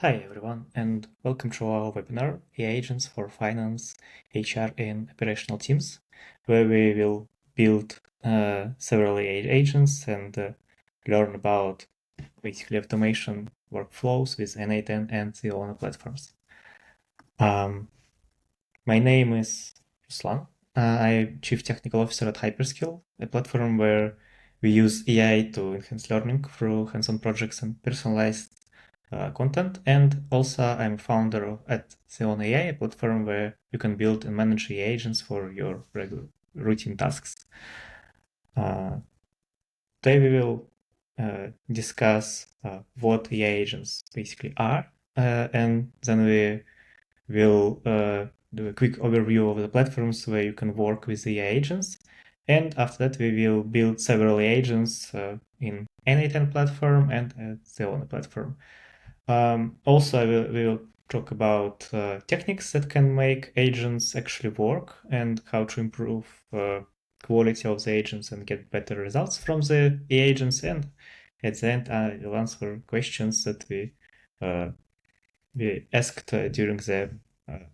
Hi everyone, and welcome to our webinar, AI Agents for Finance, HR, and Operational Teams, where we will build several AI agents and learn about basically automation workflows with n8n and theona platforms. My name is Ruslan. I'm Chief Technical Officer at Hyperskill, a platform where we use AI to enhance learning through hands-on projects and personalized content. And also I'm founder at theona.ai, a platform where you can build and manage AI agents for your regular routine tasks. Today we will discuss what AI agents basically are, and then we will do a quick overview of the platforms where you can work with AI agents. And after that, we will build several agents in n8n platform and theona platform. Also, we will talk about techniques that can make agents actually work and how to improve quality of the agents and get better results from the agents. And at the end, I will answer questions that we asked during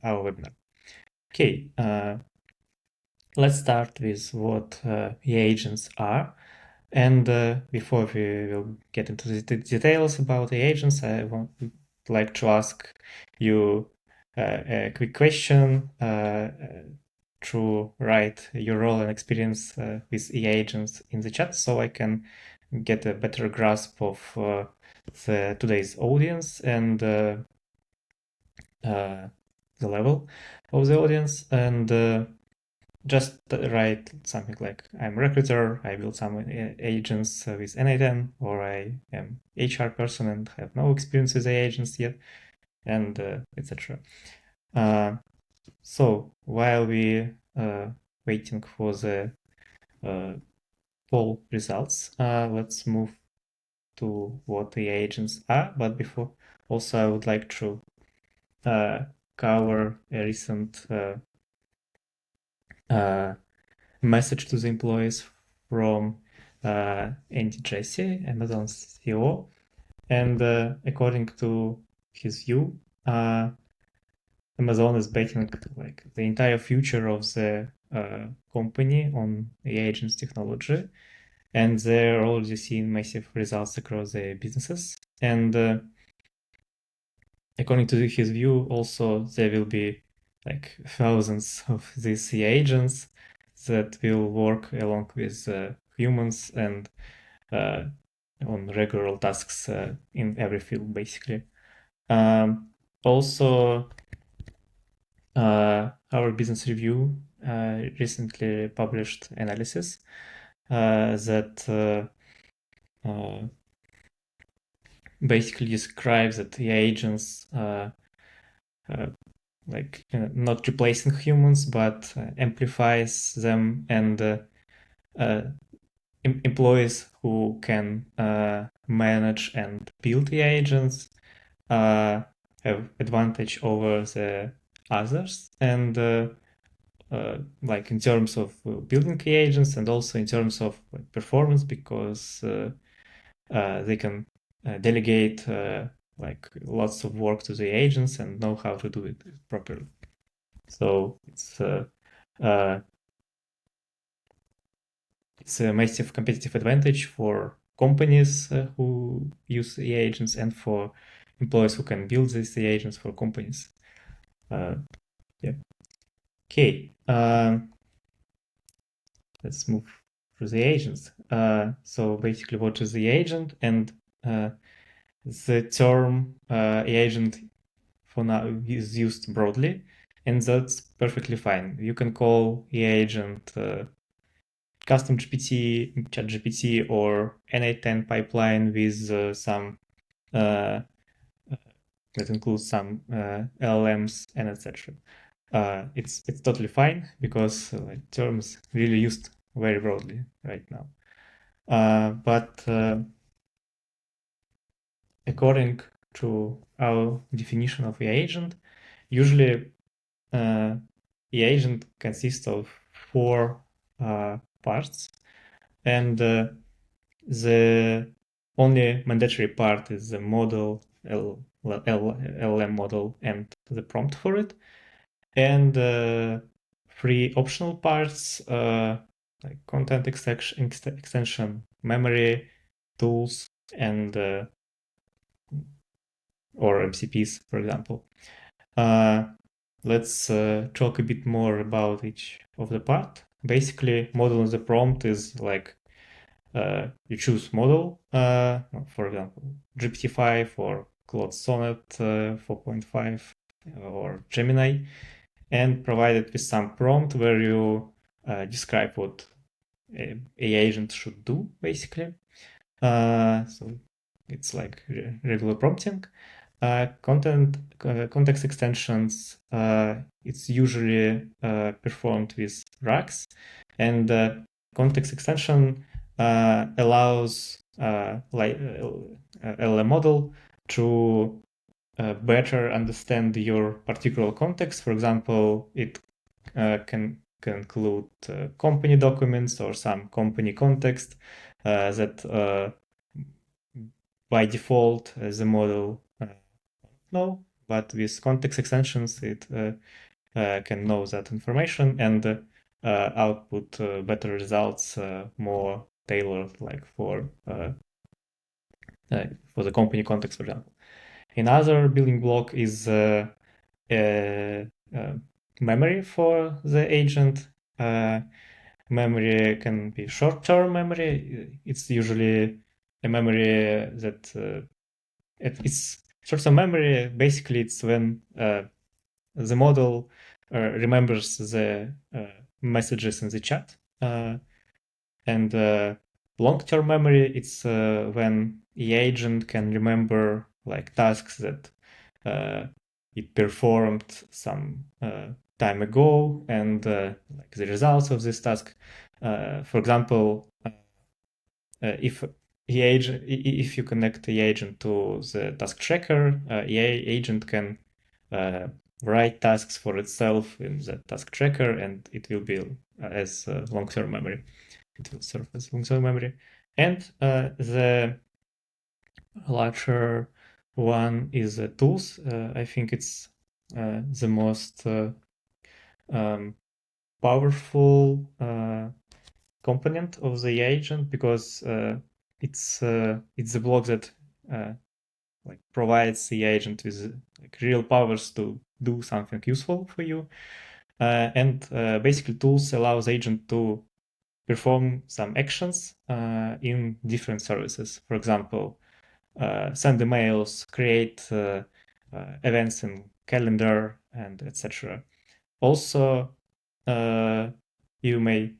our webinar. Okay, let's start with what agents are. And before we will get into the details about the agents, I would like to ask you a quick question to write your role and experience with AI agents in the chat so I can get a better grasp of today's audience and the level of the audience. And just write something like, I'm a recruiter, I build some agents with n8n, or I am HR person and have no experience with agents yet, and etc. So while we waiting for the poll results, let's move to what the agents are. But before, also I would like to cover a recent message to the employees from Andy Jassy, Amazon's CEO. And according to his view, Amazon is betting like the entire future of the company on the agents technology, and they're already seeing massive results across their businesses. And according to his view, also there will be like thousands of these agents that will work along with humans and on regular tasks in every field, basically. Also, our business review recently published analysis that basically describes that the agents not replacing humans, but amplifies them, and employees who can manage and build the agents have advantage over the others, and like in terms of building the agents and also in terms of performance, because they can delegate like lots of work to the agents and know how to do it properly. So it's a massive competitive advantage for companies who use AI agents and for employees who can build these AI agents for companies. Yeah. Okay. Let's move through the agents. So basically, what is the agent? And the term agent for now is used broadly, and that's perfectly fine. You can call agent custom GPT, ChatGPT, or n8n pipeline with some that includes some LLMs and etc. It's totally fine because terms really used very broadly right now. But according to our definition of AI agent, usually AI agent consists of four parts, and the only mandatory part is the model LLM model and the prompt for it. And three optional parts like content extension, memory, tools, and or MCPs, for example. Let's talk a bit more about each of the part. Basically, model in the prompt is like you choose model, for example, GPT-5 or Claude Sonnet 4.5 or Gemini, and provide it with some prompt where you describe what a agent should do, basically. So it's like regular prompting. Context extensions, it's usually performed with RAGs, and context extension allows LLM model to better understand your particular context. For example, it can include company documents or some company context that by default the model know, but with context extensions it can know that information and output better results, more tailored, like for the company context, for example. Another building block is memory for the agent. Memory can be short-term memory. It's usually a memory that it's short-term memory. Basically, it's when the model remembers the messages in the chat. And long-term memory, it's when the agent can remember like tasks that it performed some time ago and like the results of this task. For example, if if you connect the agent to the task tracker, the agent can write tasks for itself in the task tracker, and it will be as long-term memory. It will serve as long-term memory. And the larger one is tools. I think it's the most powerful component of the agent, because it's the block that like provides the agent with like real powers to do something useful for you. And basically, tools allows agent to perform some actions in different services. For example, send emails, create events in calendar, and etc. Also, you may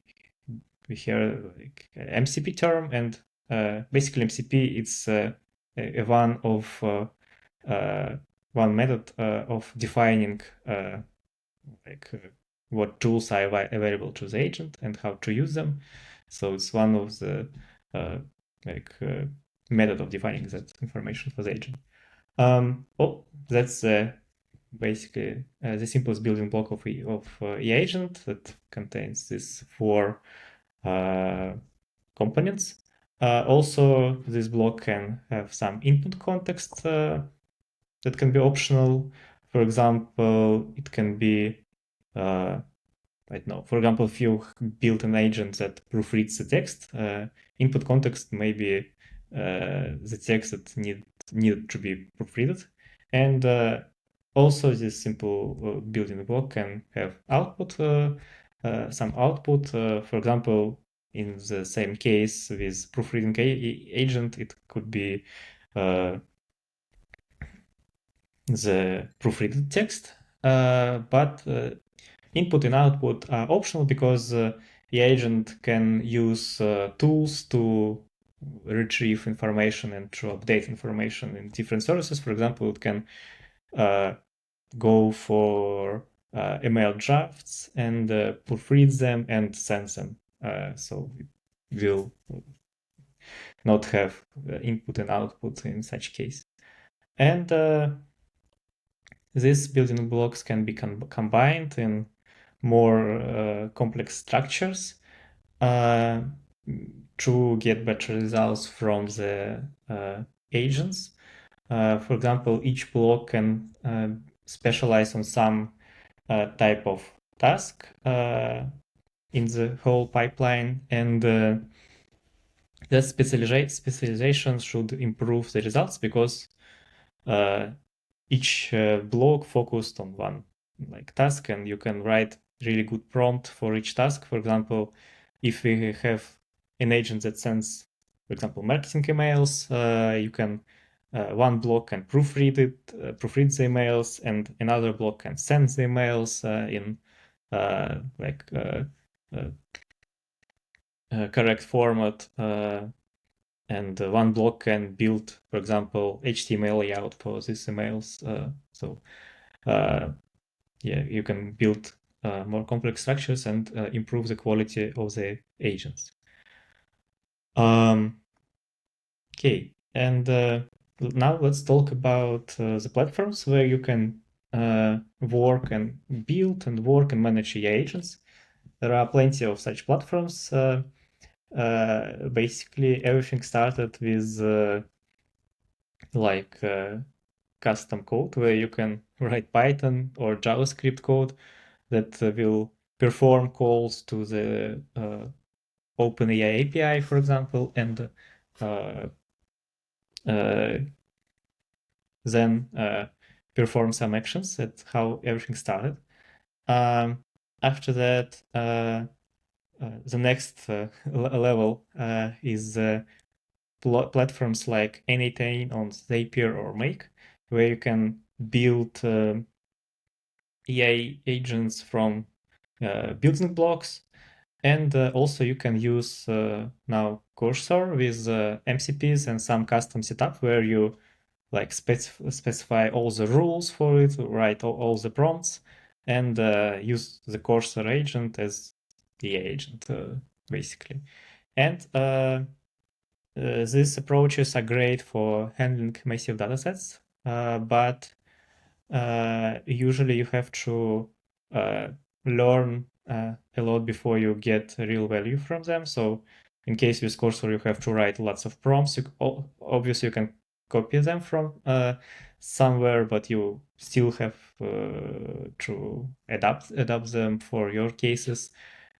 hear like MCP term, and basically MCP it's one of one method of defining like what tools are available to the agent and how to use them. So it's one of the method of defining that information for the agent. That's basically the simplest building block of the agent that contains these four components. Also, this block can have some input context that can be optional. For example, it can be I don't know. For example, if you build an agent that proofreads the text, input context may be the text that needed to be proofreaded. And also, this simple building block can have output, some output. For example, in the same case with proofreading agent, it could be the proofreaded text, but input and output are optional because the agent can use tools to retrieve information and to update information in different services. For example, it can go for email drafts and proofread them and send them. So it will not have input and output in such case. And these building blocks can be combined in more complex structures to get better results from the agents. For example, each block can specialize on some type of task in the whole pipeline, and that specialization should improve the results because each block focused on one task, and you can write really good prompt for each task. For example, if we have an agent that sends, for example, marketing emails, you can one block can proofread the emails, and another block can send the emails in correct format, and one block can build, for example, HTML layout for these emails. Yeah, you can build more complex structures and improve the quality of the agents. Okay, and now let's talk about the platforms where you can work and build and work and manage AI agents. There are plenty of such platforms. Basically, everything started with custom code where you can write Python or JavaScript code that will perform calls to the OpenAI API, for example, and then perform some actions. That's how everything started. After that, the next level is platforms like n8n on Zapier or Make, where you can build AI agents from building blocks. And also you can use now Cursor with MCPs and some custom setup where you specify all the rules for it, write all the prompts, and use the Cursor agent as the agent, basically. And these approaches are great for handling massive datasets, but usually you have to learn a lot before you get real value from them. So in case with Cursor, you have to write lots of prompts. Obviously, you can copy them from somewhere, but you still have to adapt them for your cases.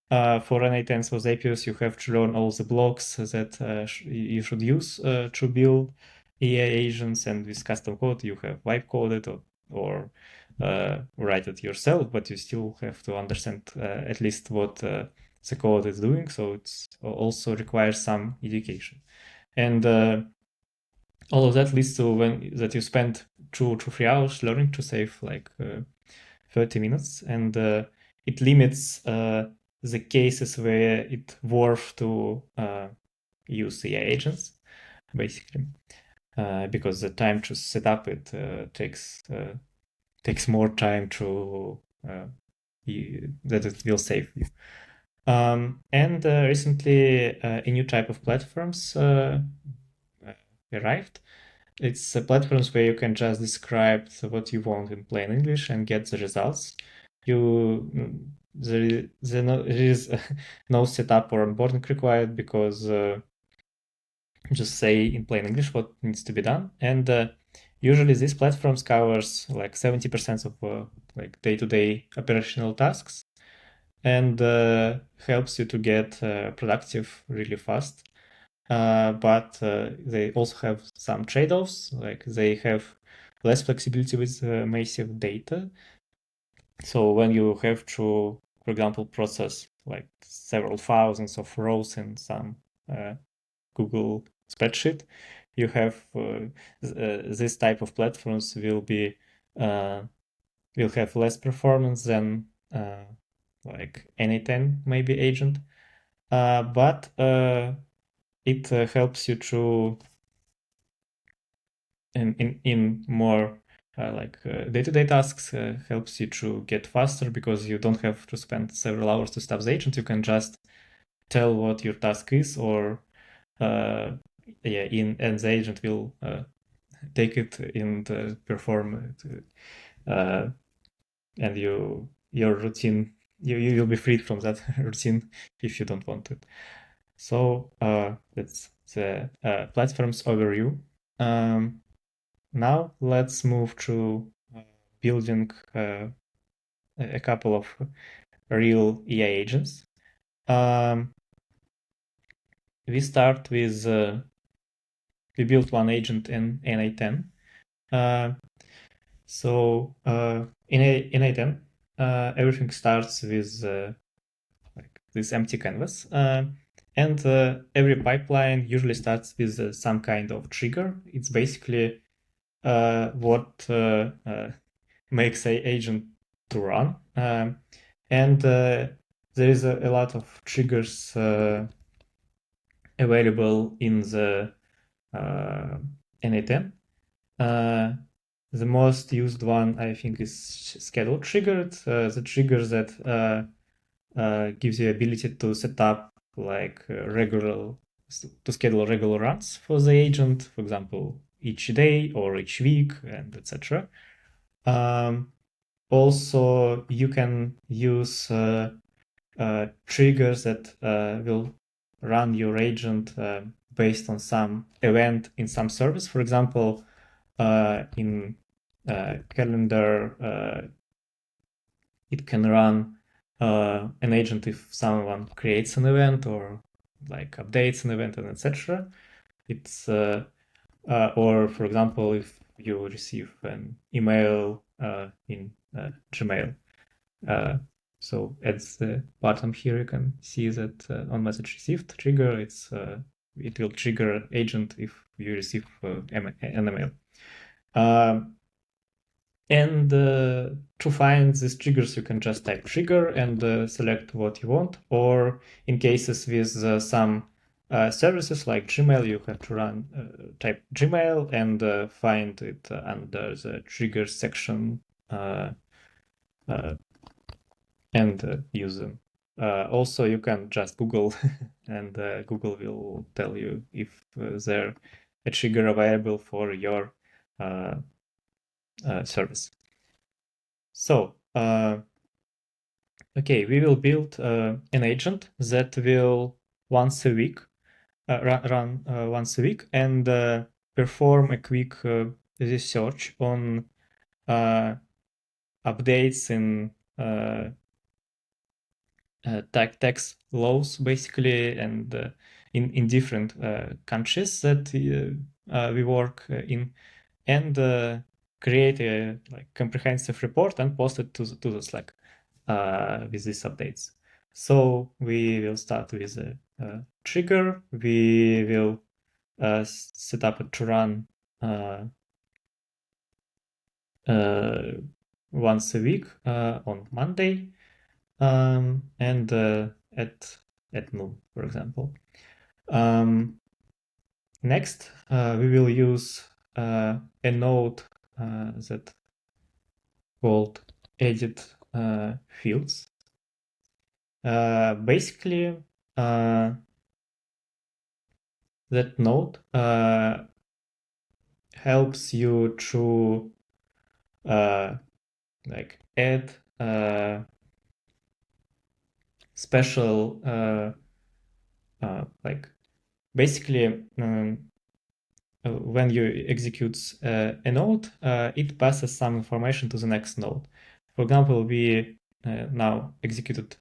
For n8n or Zapier, you have to learn all the blocks that you should use to build AI agents, and with custom code, you have wipe coded or write it yourself, but you still have to understand at least what the code is doing. So it also requires some education, and all of that leads to that you spend 2 to 3 hours learning to save 30 minutes, and it limits the cases where it's worth to use AI agents, basically, because the time to set up it takes more time that it will save you. And recently, a new type of platforms arrived. It's platforms where you can just describe what you want in plain English and get the results. There is no setup or onboarding required because just say in plain English what needs to be done. And usually these platforms covers 70% of day-to-day operational tasks, and helps you to get productive really fast. But they also have some trade-offs, like they have less flexibility with massive data. So when you have to, for example, process several thousands of rows in some Google spreadsheet, you have this type of platforms will have less performance than n8n maybe agent, but it helps you to in more day-to-day tasks, helps you to get faster because you don't have to spend several hours to stop the agent. You can just tell what your task is, or and the agent will take it and perform it, and your routine, you'll be freed from that routine if you don't want it. So that's the platform's overview. now let's move to building a couple of real AI agents. We start with we built one agent in n8n. So in n8n, everything starts with like this empty canvas, and every pipeline usually starts with some kind of trigger. It's basically what makes a agent to run, and there is a lot of triggers available in the n8n. The most used one, I think, is schedule triggered. The trigger that gives you ability to set up like to schedule regular runs for the agent, for example, each day or each week, and etc. Also, you can use triggers that will run your agent based on some event in some service. For example, in calendar, it can run an agent if someone creates an event or like updates an event and etc. It's or for example, if you receive an email in Gmail. So at the bottom here, you can see that on message received trigger, it will trigger agent if you receive an email. And to find these triggers, you can just type trigger and select what you want. Or in cases with some services like Gmail, you have to type Gmail and find it under the trigger section and use them. Also, you can just Google and Google will tell you if there's a trigger available for your service. So, okay, we will build an agent that will once a week run once a week and perform a quick research on updates in tax laws, basically, and in different countries that we work in, and create a like comprehensive report and post it to the Slack with these updates. So we will start with a trigger. We will set up it to run once a week on Monday and at noon, for example. Next, we will use a node that called edit fields. Basically, that node helps you to like add special like basically when you execute a node, it passes some information to the next node. For example, we now executed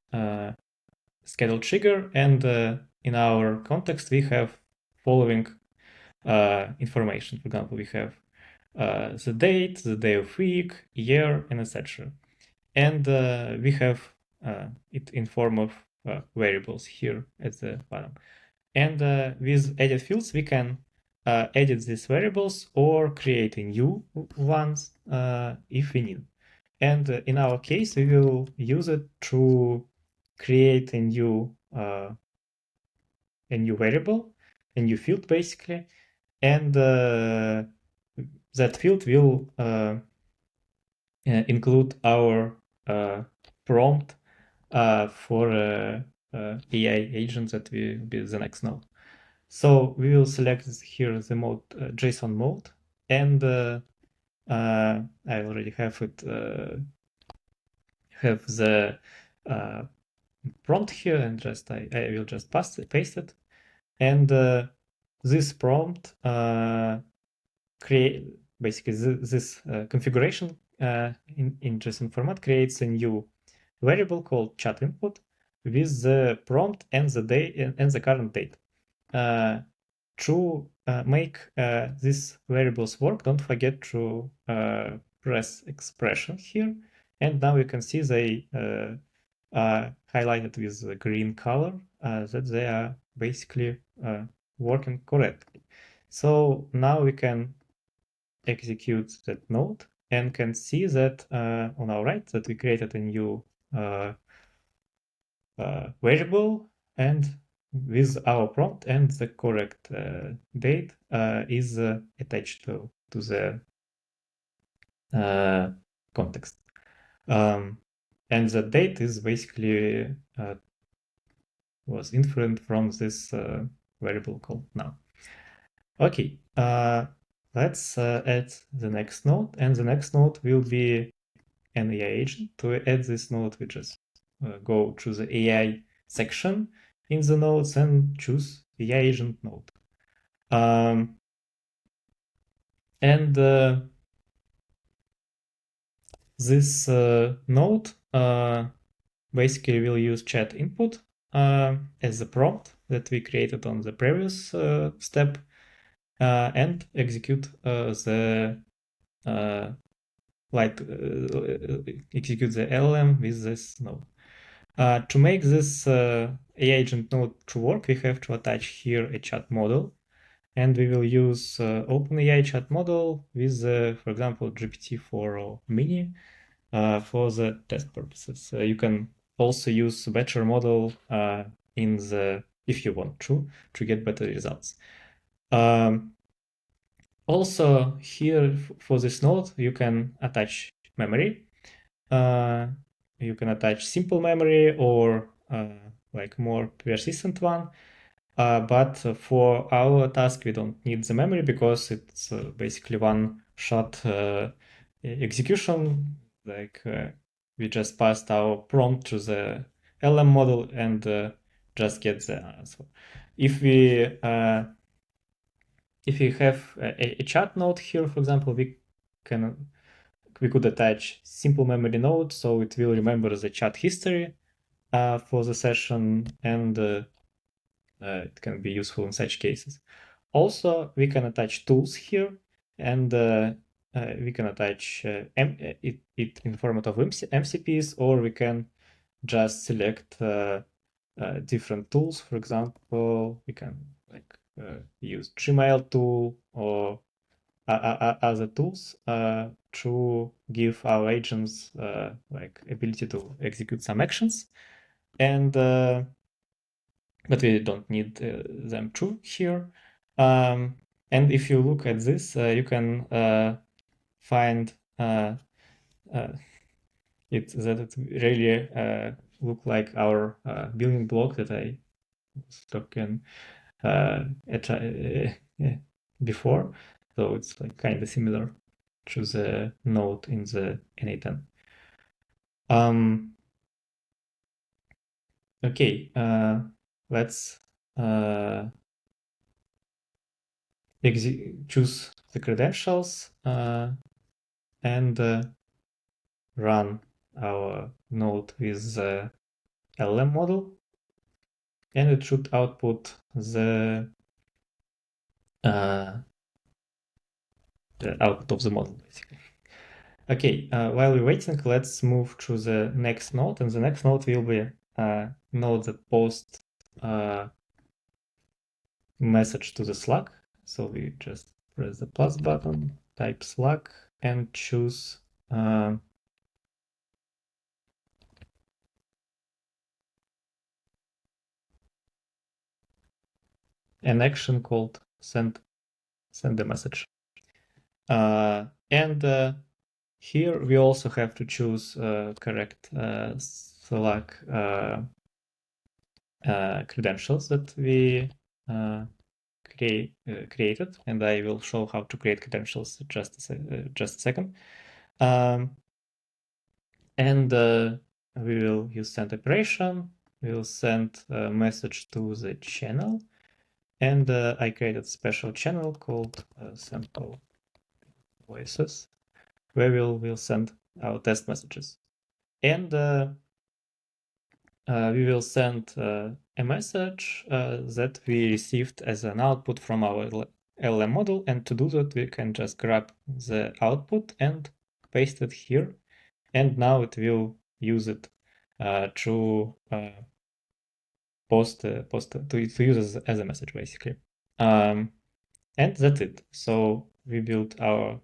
schedule trigger, and in our context, we have following information. For example, we have the date, the day of week, year, and etc. And we have it in form of variables here at the bottom. And with edit fields, we can edit these variables or create a new ones if we need. And in our case, we will use it to create a new variable, a new field basically, and that field will include our prompt for AI agent that will be the next node. So we will select here the mode JSON mode, and I already have it have the prompt here, and just I will just paste it, and this prompt basically this configuration in JSON format creates a new variable called chat input with the prompt and the date and the current date. To make these variables work, don't forget to press expression here. And now you can see they are highlighted with the green color that they are basically working correctly. So now we can execute that node and can see that on our right that we created a new variable, and with our prompt and the correct date is attached to the context. And the date is basically was inferred from this variable called now. Okay, let's add the next node, and the next node will be an AI agent. To add this node, we just go to the AI section in the nodes and choose AI agent node. And this node basically will use chat input as the prompt that we created on the previous step and execute the execute the LLM with this node. To make this AI agent node to work, we have to attach here a chat model, and we will use OpenAI chat model with, for example, GPT-4 or Mini for the test purposes. You can also use better model in the if you want to get better results. Also, here for this node, you can attach memory. You can attach simple memory or like more persistent one. But for our task, we don't need the memory because it's basically one-shot execution. Like we just passed our prompt to the LM model and just get the answer. If we have a chat node here, for example, we could attach simple memory node, so it will remember the chat history for the session, and it can be useful in such cases. Also, we can attach tools here, and we can attach it in format of MCPs, or we can just select different tools. For example, we can use Gmail tool or other tools to give our agents ability to execute some actions, and but we don't need them true here. And if you look at this, you can find it really look like our building block that I was talking before. So it's like kind of similar to the node in the n8n. Okay, let's choose the credentials and run our node with the LM model, and it should output the output of the model, basically. Okay, while we're waiting, let's move to the next node, and the next node will be a node that posts message to the Slack. So we just press the plus button, type Slack, and choose an action called send the message. And here we also have to choose correct Slack credentials that we created, and I will show how to create credentials just a second. And we will use send operation. We will send a message to the channel, and I created a special channel called sample voices, where we'll send our test messages. And we will send a message that we received as an output from our LLM model. And to do that, we can just grab the output and paste it here. And now it will use it to use as a message, basically. And that's it. So we built our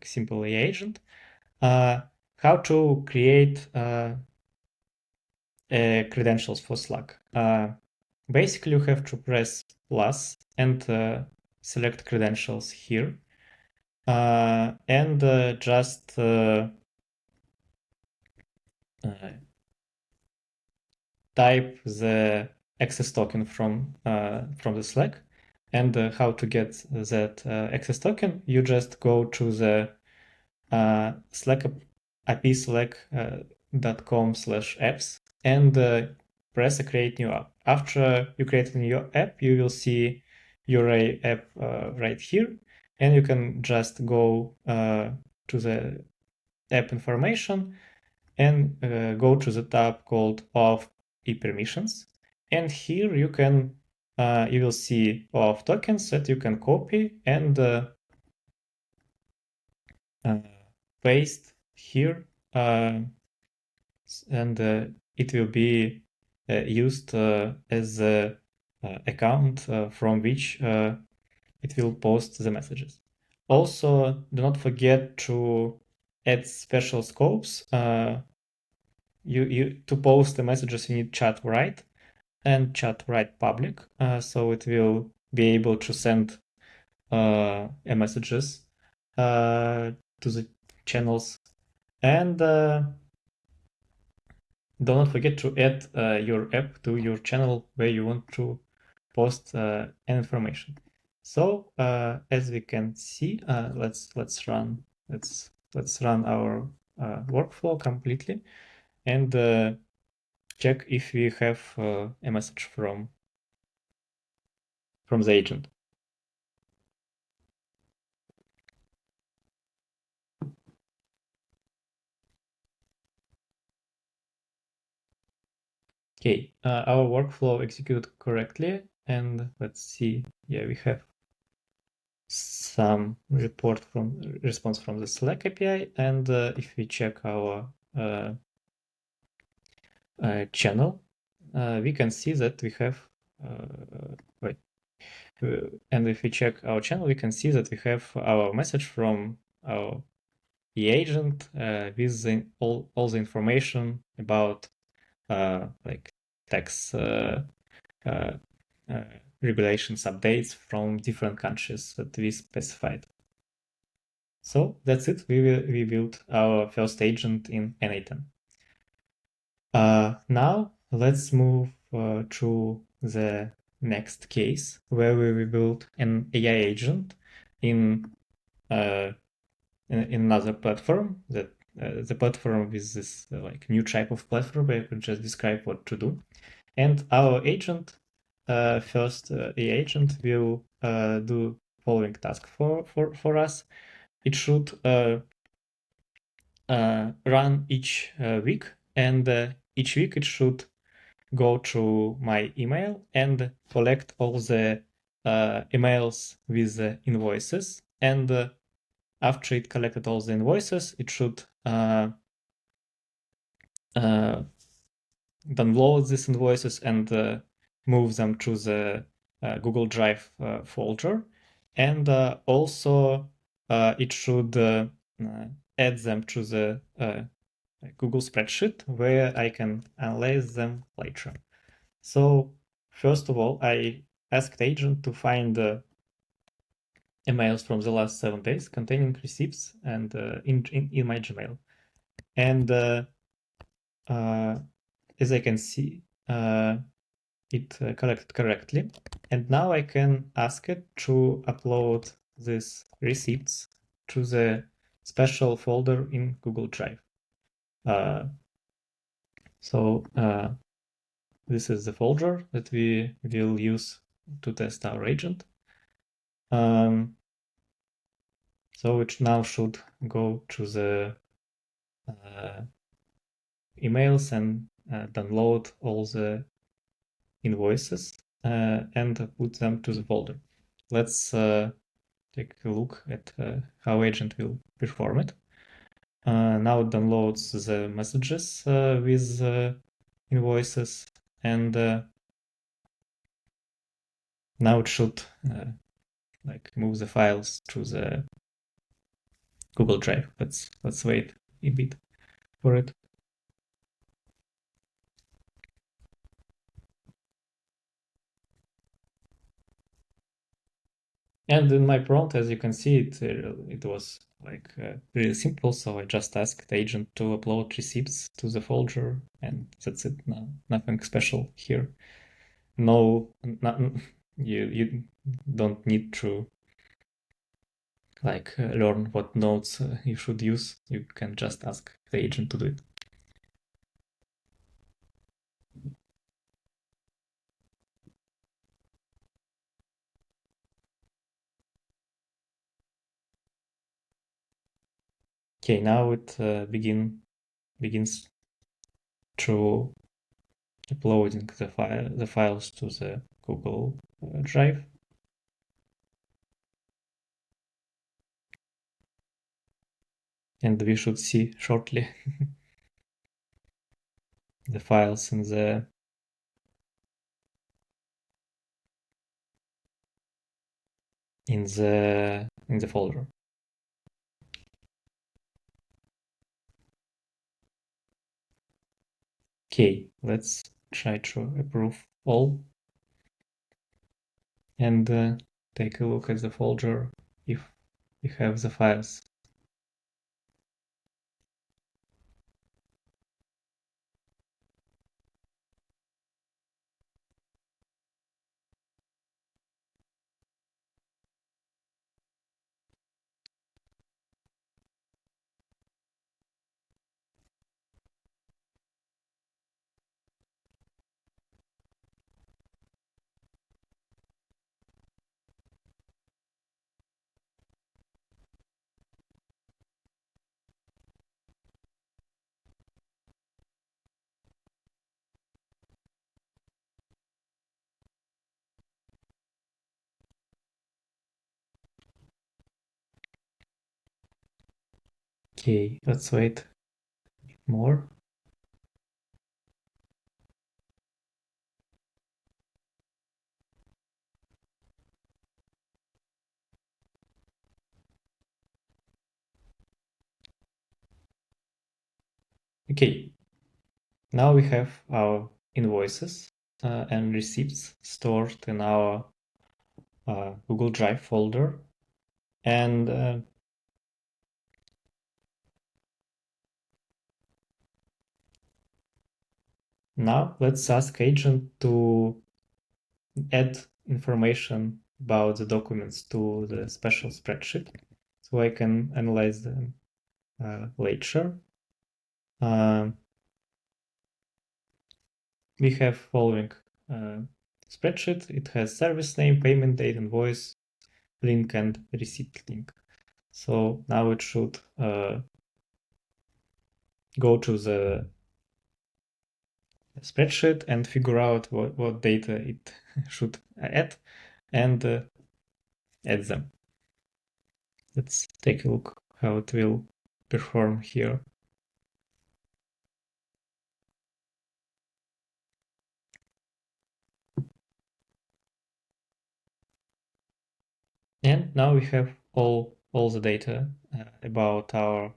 simple AI agent. How to create credentials for Slack. Basically, you have to press plus and select credentials here. And just type the access token from the Slack. And how to get that access token, you just go to the Slack ipslack.com/apps and press create new app. After you create a new app, you will see your app right here, and you can just go to the app information and go to the tab called OAuth permissions. And here you can you will see OAuth tokens that you can copy and paste here, and it will be used as the account from which it will post the messages. Also, do not forget to add special scopes. To post the messages, you need chat write and chat write public, so it will be able to send messages to the channels. And do not forget to add your app to your channel where you want to post information. So as we can see, let's run our workflow completely and check if we have a message from the agent. Okay, our workflow executed correctly, and let's see. Yeah, we have some response from the Slack API, and if we check our channel, we can see that we have and if we check our channel, we can see that we have our message from our agent with all the information about like tax regulations updates from different countries that we specified. So that's it. We built our first agent in n8n. Now let's move to the next case where we will build an AI agent in another platform. That the platform is this like new type of platform where you can just describe what to do. And our agent, first AI agent, will do following task for us. It should run each week, and each week it should go to my email and collect all the emails with the invoices. And after it collected all the invoices, it should download these invoices and move them to the Google Drive folder. And also it should add them to the Google spreadsheet where I can analyze them later. So first of all, I asked agent to find emails from the last 7 days containing receipts and in my Gmail. And as I can see, it collected correctly. And now I can ask it to upload these receipts to the special folder in Google Drive. So this is the folder that we will use to test our agent. So it now should go to the emails and download all the invoices and put them to the folder. Let's take a look at how agent will perform it. Now it downloads the messages with invoices, and now it should like move the files to the Google Drive. Let's wait a bit for it. And in my prompt, as you can see, it was like really simple. So I just asked the agent to upload receipts to the folder, and that's it. No, nothing special here. No, not, you don't need to like learn what nodes you should use. You can just ask the agent to do it. Okay, now it begins to uploading the files to the Google Drive. And we should see shortly the files in the folder. Okay, let's try to approve all and take a look at the folder if we have the files. Okay, let's wait more. Okay, now we have our invoices and receipts stored in our Google Drive folder, and now let's ask agent to add information about the documents to the special spreadsheet so I can analyze them later. We have following spreadsheet. It has service name, payment date, invoice link, and receipt link. So now it should go to the spreadsheet and figure out what data it should add and add them. Let's take a look how it will perform here. And now we have all the data about our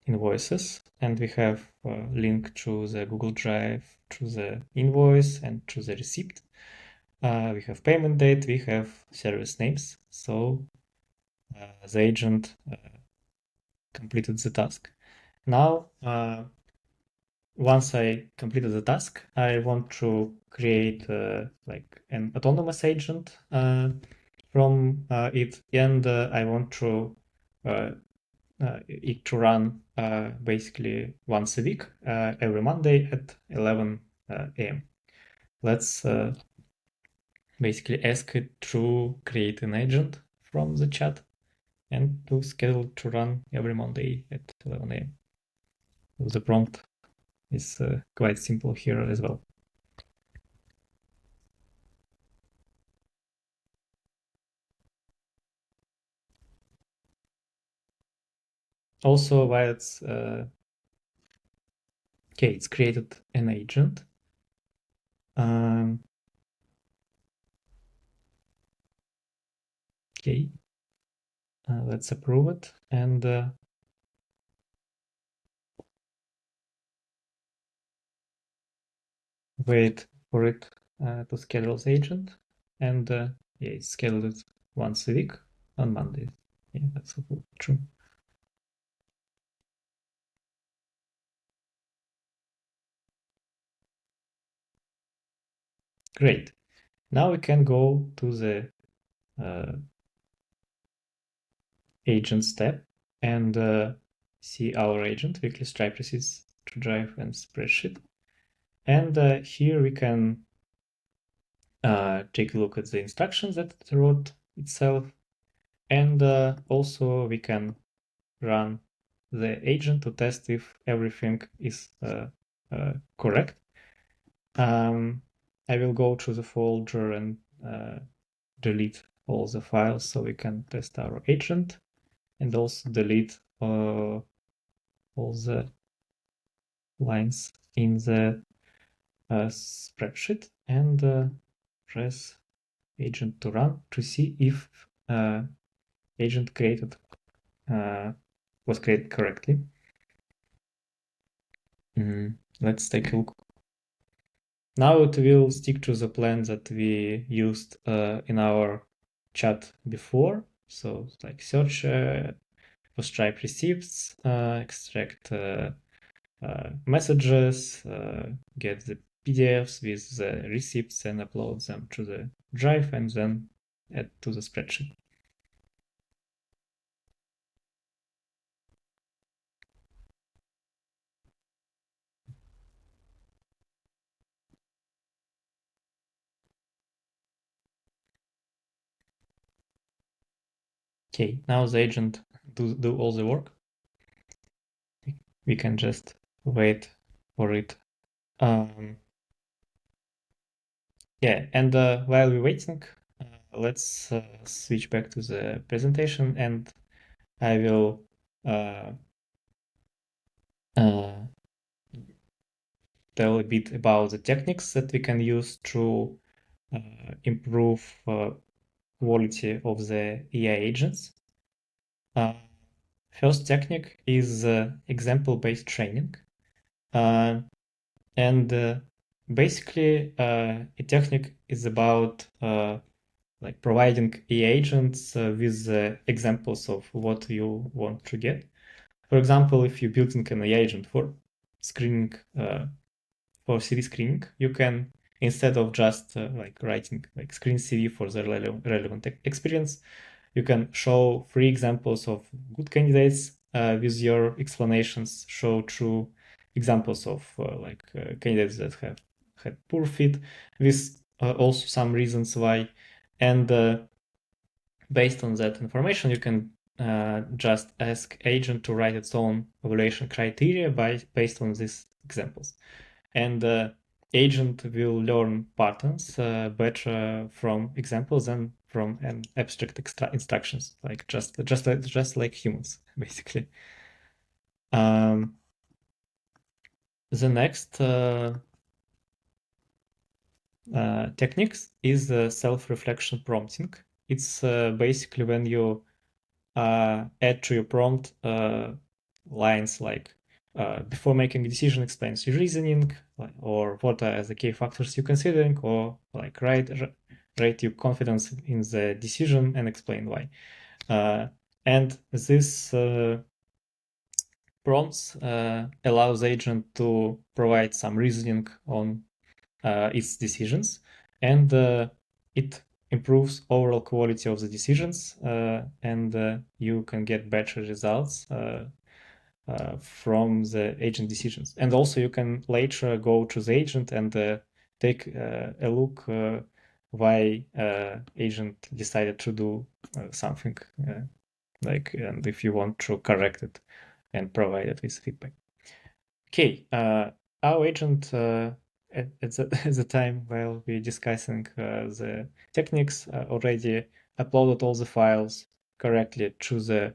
invoices, and we have a link to the Google Drive, to the invoice, and to the receipt. We have payment date, we have service names. So the agent completed the task. Now, once I completed the task, I want to create like an autonomous agent from it, and I want to it to run basically once a week, every Monday at 11 a.m. Let's basically ask it to create an agent from the chat. and to schedule to run every Monday at 11 a.m. The prompt is quite simple here as well. Also, while it's it's created an agent. Okay, let's approve it and wait for it to schedule the agent. And yeah, it's scheduled once a week on Mondays. Yeah, that's true. Great. Now we can go to the agents tab and see our agent, weekly Stripe receipts to Drive and spreadsheet. And here we can take a look at the instructions that it wrote itself. And also we can run the agent to test if everything is correct. I will go to the folder and delete all the files so we can test our agent, and also delete all the lines in the spreadsheet, and press agent to run to see if agent created was created correctly. Let's take a look. Now it will stick to the plan that we used in our chat before. So like search for Stripe receipts, extract messages, get the PDFs with the receipts and upload them to the drive and then add to the spreadsheet. Okay, now the agent do all the work. We can just wait for it. Yeah, and while we're waiting, let's switch back to the presentation, and I will tell a bit about the techniques that we can use to improve quality of the AI agents. First technique is example-based training. And basically, a technique is about like providing AI agents with examples of what you want to get. For example, if you're building an AI agent for screening, for CV screening, you can, instead of just like writing like screen CV for the relevant experience, you can show 3 examples of good candidates with your explanations, show true examples of candidates that have had poor fit, with also some reasons why. And based on that information, you can just ask agent to write its own evaluation criteria based on these examples. And agent will learn patterns better from examples than from an abstract instructions, like just like humans, basically. The next techniques is self-reflection prompting. It's basically when you add to your prompt lines like before making a decision, explains your reasoning, or what are the key factors you're considering, or like rate your confidence in the decision and explain why. And this prompts allows agent to provide some reasoning on its decisions, and it improves overall quality of the decisions, and you can get better results from the agent decisions. And also you can later go to the agent and take a look why agent decided to do something and if you want to correct it and provide it with feedback. Okay, our agent at the time while we're discussing the techniques already uploaded all the files correctly to the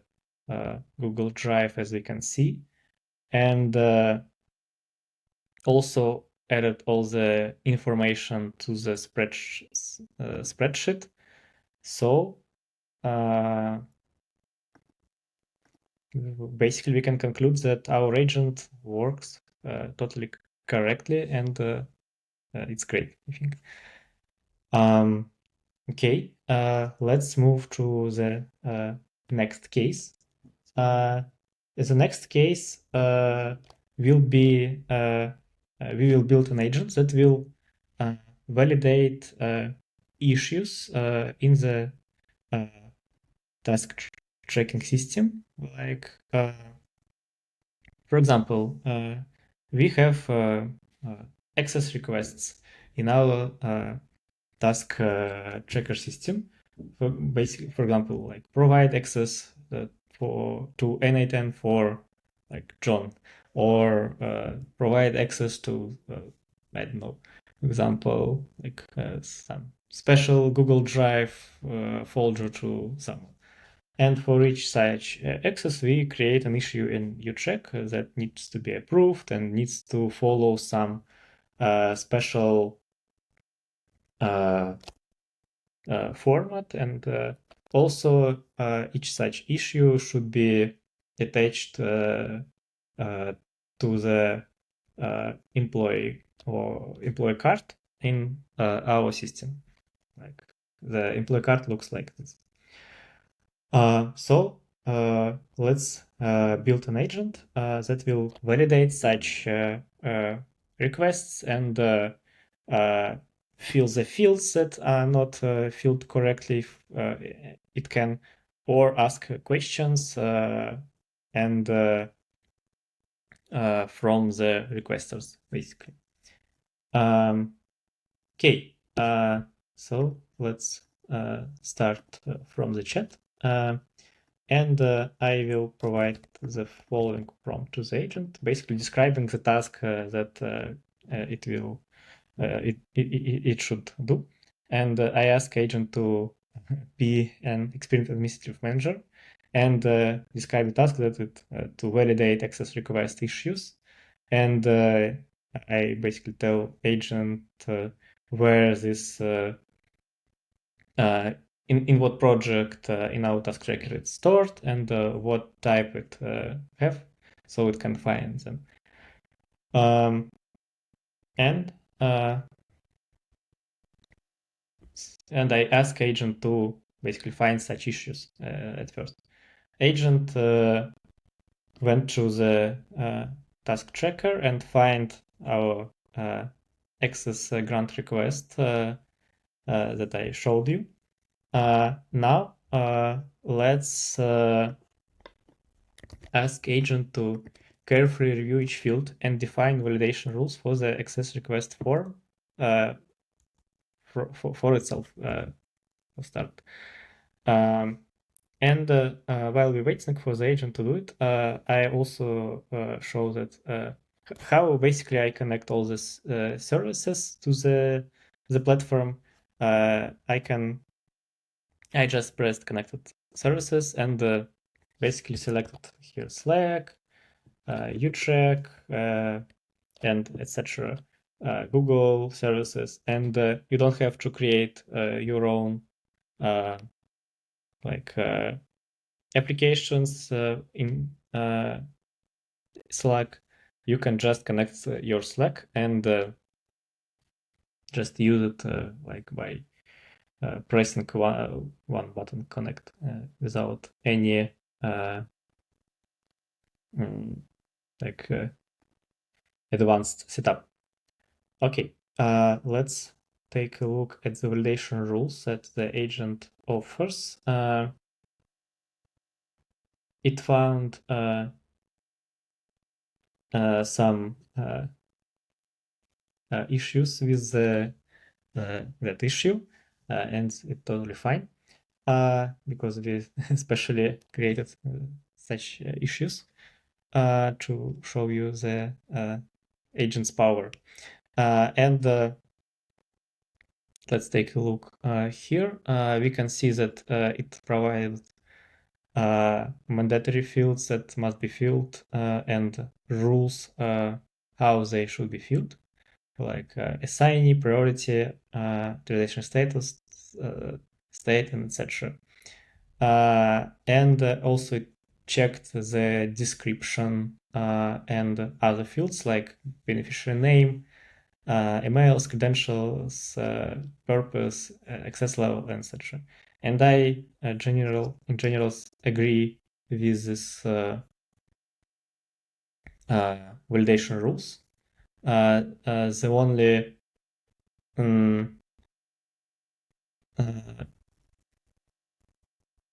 Google Drive, as we can see, and also added all the information to the spreadsheet. So basically, we can conclude that our agent works totally correctly, and it's great, I think. Okay, let's move to the next case. The next case will be we will build an agent that will validate issues in the task tracking system. Like, for example, we have access requests in our task tracker system. For example, like provide access to n8n for like John, or provide access to I don't know, for example, like some special Google Drive folder to someone. And for each such access, we create an issue in ucheck that needs to be approved and needs to follow some special format. And also, each such issue should be attached to the employee or employee card in our system. Like the employee card looks like this. So let's build an agent that will validate such requests and fill the fields that are not filled correctly if it can, or ask questions and from the requesters, basically. Okay, so let's start from the chat. And I will provide the following prompt to the agent, basically describing the task that it should do. And I ask agent to be an experienced administrative manager and describe the task that to validate access request issues. And I basically tell agent where this in what project in our task tracker it's stored and what type it have, so it can find them. And I ask agent to basically find such issues at first. Agent went to the task tracker and find our access grant request that I showed you. Now let's ask agent to carefully review each field and define validation rules for the access request form for itself for start. And while we're waiting for the agent to do it, I also show that how basically I connect all these services to the platform. I just pressed connected services and basically selected here Slack, Ucheck, and etc. Google services, and you don't have to create your own applications in Slack. You can just connect your Slack and just use it by pressing one button connect without any advanced setup. Okay, let's take a look at the validation rules that the agent offers. It found some issues with that issue, and it's totally fine. because we especially created such issues to show you the agent's power. And let's take a look here. We can see that it provides mandatory fields that must be filled and rules how they should be filled, like assignee, priority, transaction status, state, and etc. And also it checked the description and other fields like beneficiary name, emails, credentials, purpose, access level, etc. And I in general agree with this validation rules. The only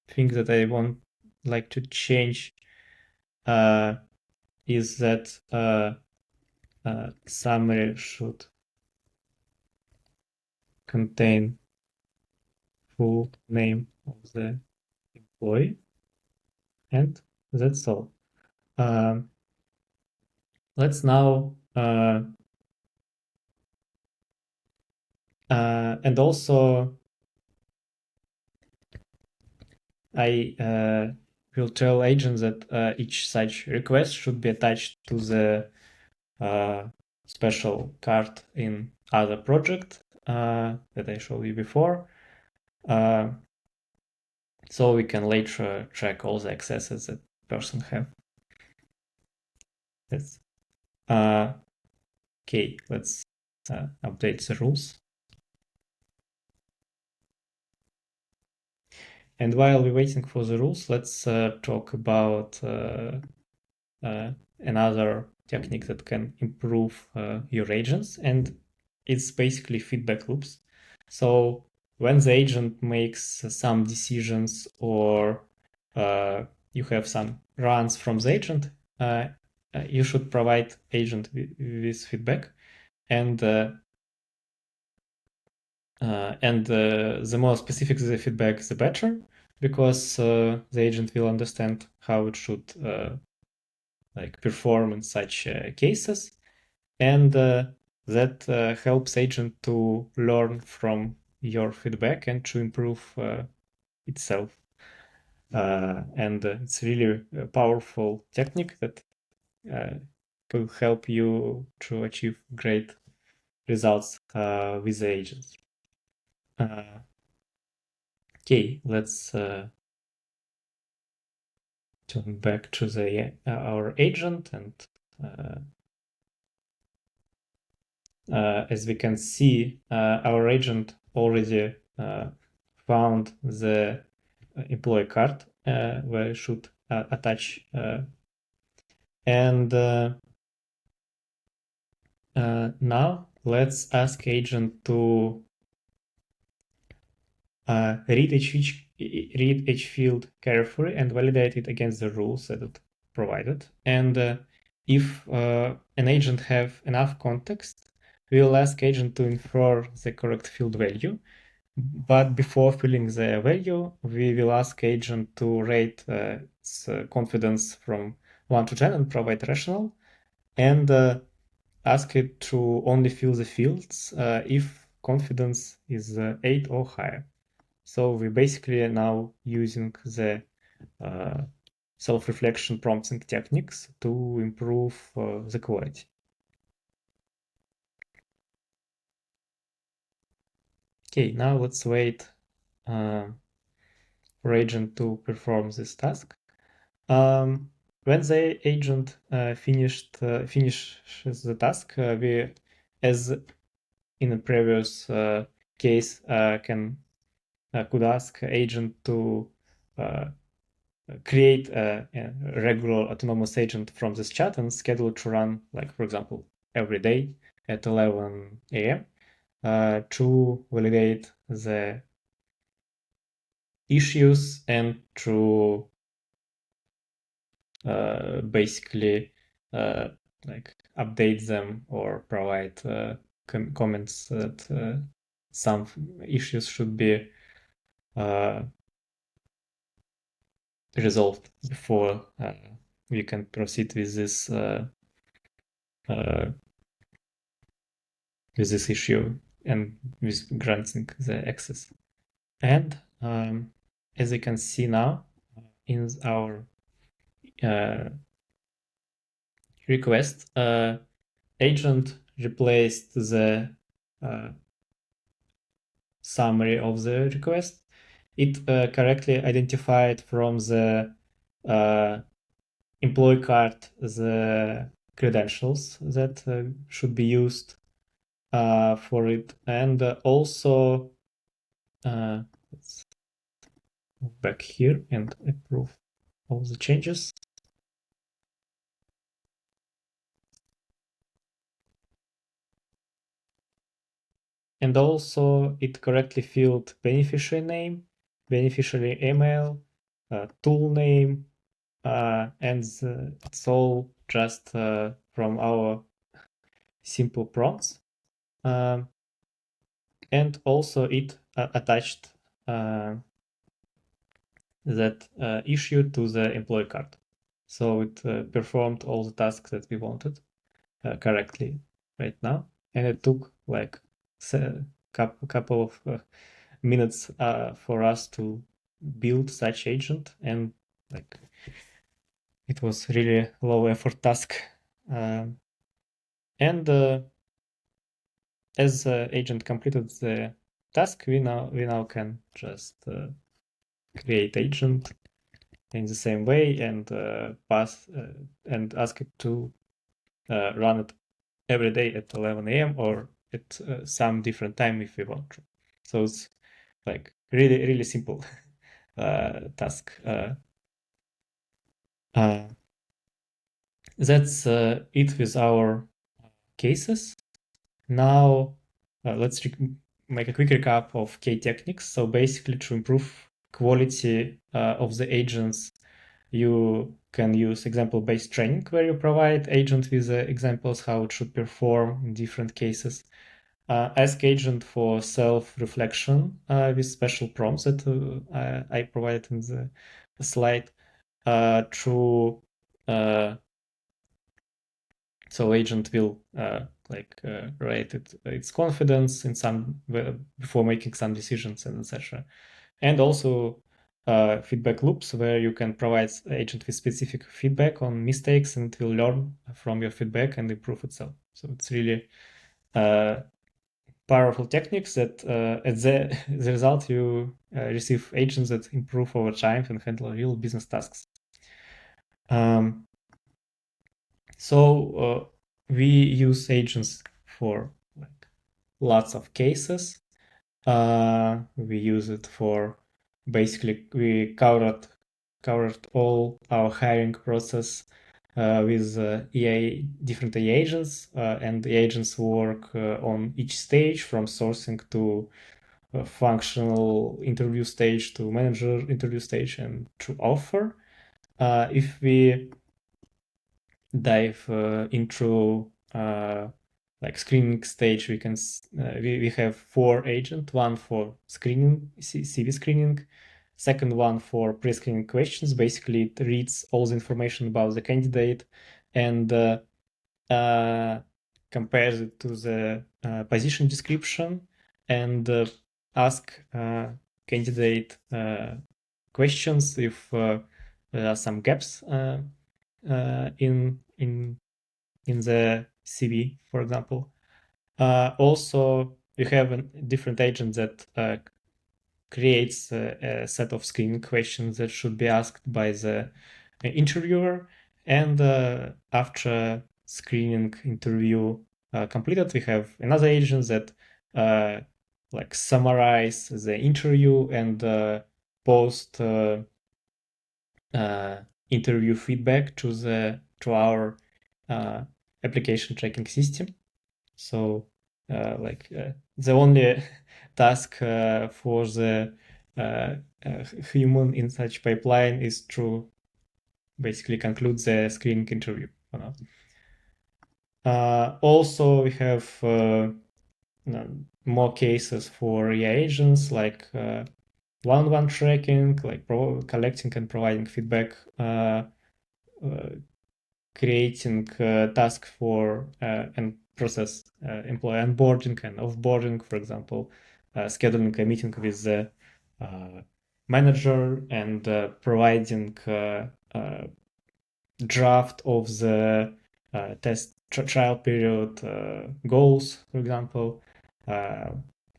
thing that I want like to change is that summary should contain full name of the employee, and that's all. Let's now and also I will tell agents that each such request should be attached to the special card in other project that I showed you before. So we can later track all the accesses that person have. Yes. Okay, let's update the rules. And while we're waiting for the rules, let's talk about another technique that can improve your agents, and it's basically feedback loops. So when the agent makes some decisions or you have some runs from the agent, you should provide agent with feedback, and the more specific the feedback, the better, because the agent will understand how it should like perform in such cases, and that helps agent to learn from your feedback and to improve itself. And it's really a powerful technique that will help you to achieve great results with the agents. Okay, let's turn back to the our agent, and as we can see, our agent already found the employee card where it should attach, and now let's ask agent to read each field carefully and validate it against the rules that it provided. And if an agent have enough context, we will ask agent to infer the correct field value. But before filling the value, we will ask agent to rate its confidence from 1 to 10 and provide rational, and ask it to only fill the fields if confidence is 8 or higher. So we basically are now using the self-reflection prompting techniques to improve the quality. Okay, now let's wait for agent to perform this task. When the agent finishes the task, we, as in a previous case, could ask agent to create a regular autonomous agent from this chat and schedule it to run, like for example, every day at 11 a.m. To validate the issues and to basically like update them or provide comments that some issues should be resolved before we can proceed with this issue and with granting the access. And as you can see now in our request, agent replaced the summary of the request. It correctly identified from the employee card the credentials that should be used for it, and also let's move back here and approve all the changes. And also it correctly filled beneficiary name, beneficiary email, tool name, and it's all just from our simple prompts. And also it attached that issue to the employee card. So it performed all the tasks that we wanted correctly right now. And it took like a couple of minutes for us to build such agent, and like it was really low effort task. And as agent completed the task, we now can just create agent in the same way and pass and ask it to run it every day at 11 a.m. or at some different time if we want to. So it's like really simple task. That's it with our cases. Now let's make a quick recap of key techniques. So basically, to improve quality of the agents, you can use example-based training where you provide agent with examples how it should perform in different cases. Ask agent for self-reflection with special prompts that I provided in the slide. Through so agent will rate its confidence in some before making some decisions and etc. And also feedback loops where you can provide agent with specific feedback on mistakes and it will learn from your feedback and improve itself. So it's really powerful techniques that at the result you receive agents that improve over time and handle real business tasks. So we use agents for like lots of cases. We use it for basically we covered all our hiring process with different AI agents, and the agents work on each stage from sourcing to functional interview stage to manager interview stage and to offer. If we dive into like screening stage, we can we have 4 agents, one for screening, CV screening, second one for pre-screening questions. Basically, it reads all the information about the candidate and compares it to the position description and ask candidate questions if there are some gaps in the CV, for example. Also, you have a different agent that creates a set of screening questions that should be asked by the interviewer. And after screening interview completed, we have another agent that like summarize the interview and post interview feedback to our application tracking system. So the only task for the human in such pipeline is to basically conclude the screening interview. Also, we have more cases for AI agents, like one-on-one tracking, like collecting and providing feedback, creating task for and process employee onboarding and offboarding, for example, scheduling a meeting with the manager and providing draft of the test trial period goals, for example, uh,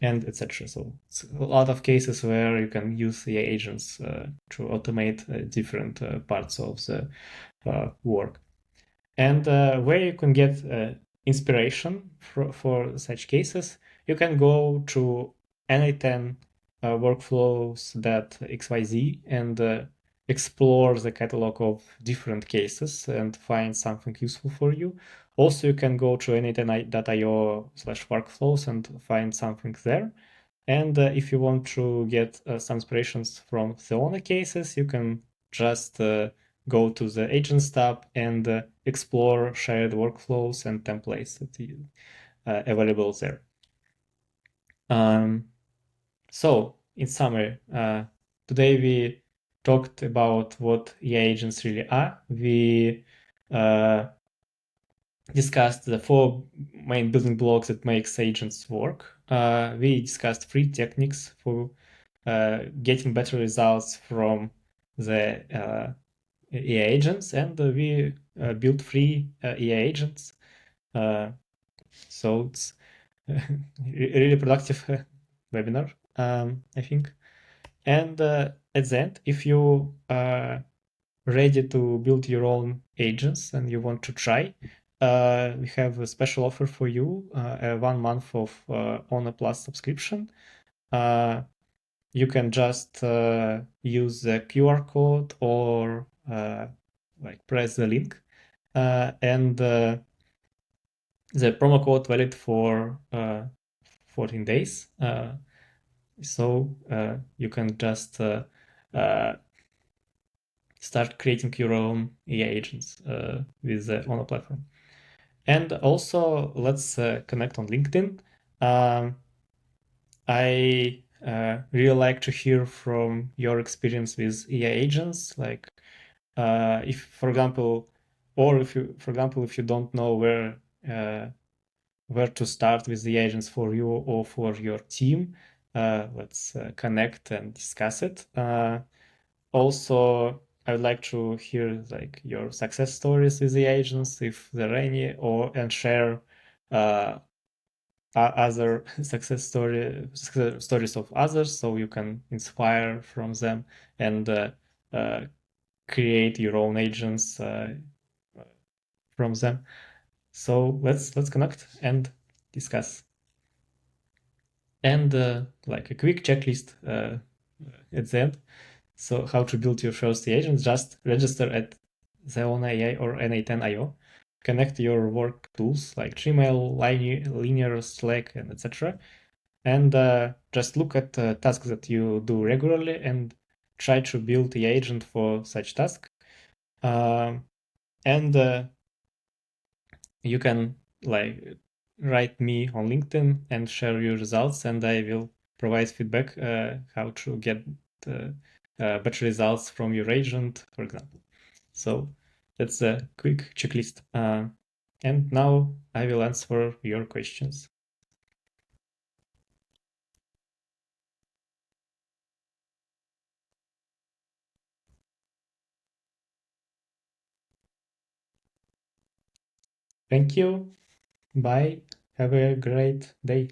and etc. So it's a lot of cases where you can use AI agents to automate different parts of the work. And where you can get inspiration for such cases, you can go to n8n workflows that XYZ and explore the catalog of different cases and find something useful for you. Also, you can go to n8n.io/workflows and find something there. And if you want to get some inspirations from theona cases, you can just go to the agents tab and explore shared workflows and templates that are available there. So, in summary, today we talked about what AI agents really are. We discussed the 4 main building blocks that makes agents work. We discussed 3 techniques for getting better results from the AI agents, and we built 3 AI agents. So it's a really productive webinar, I think. And at the end, if you are ready to build your own agents and you want to try, we have a special offer for you, a 1 month of Honor Plus subscription. You can just use the QR code or like press the link, and the promo code valid for 14 days. So you can just start creating your own AI agents with the Honor platform. And also, let's connect on LinkedIn. I really like to hear from your experience with AI agents. Like, if, for example, or if you, for example, if you don't know where to start with the agents for you or for your team, let's connect and discuss it. Also, I would like to hear like your success stories with the agents, if there are any, or and share other success stories of others, so you can inspire from them and create your own agents from them. So let's connect and discuss. And like a quick checklist at the end. So how to build your first agent? Just register at theona.ai or n8n.io. Connect your work tools like Gmail, Linear, Slack, and etc. And just look at tasks that you do regularly and try to build the agent for such task. And you can like write me on LinkedIn and share your results, and I will provide feedback how to get better results from your agent, for example. So that's a quick checklist. And now I will answer your questions. Thank you. Bye. Have a great day.